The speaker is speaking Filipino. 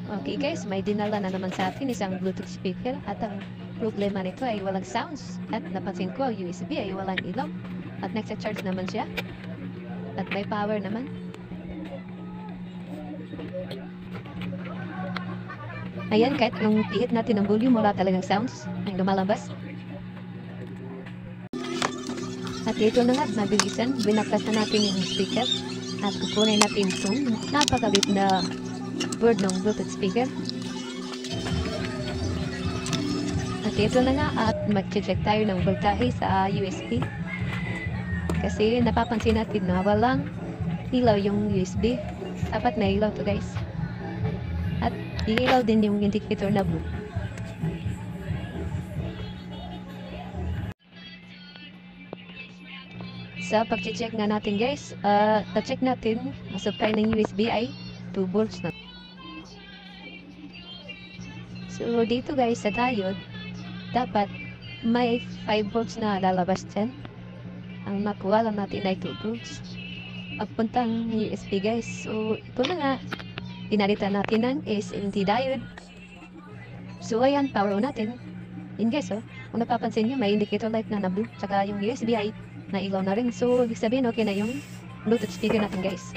Okay guys, may dinala na naman sa atin isang Bluetooth speaker at ang problema nito ay walang sounds at napansin ko ang USB ay walang ilaw at nagsa-charge naman siya at may power naman. Ayan, kahit nung ihit natin ang volume, wala talagang sounds ang lumalabas. At ito na nga, mabilisan, binaktas na natin yung speaker at kukunin natin itong napakalit na board ng Bluetooth speaker. At ito na nga, at mag-check tayo ng voltahe sa USB. Kasi napapansin natin na walang ilaw yung USB. Dapat na ilaw to guys. At ilaw din yung indicator na blue. Sa pag-check nga natin guys, na-check natin ang supply ng USB ay 2 volts na. So dito guys sa diode, dapat may 5 volts na lalabas dyan. Ang makuha lang natin ay 2 volts. Pagpuntang USB guys. So ito na nga, pinalitan natin ng SMD diode. So ayan, power on natin. Yun guys, kung napapansin nyo, may indicator light na blue, tsaka yung USB ay nailaw na rin. So ibig sabihin okay na yung Bluetooth speaker natin guys.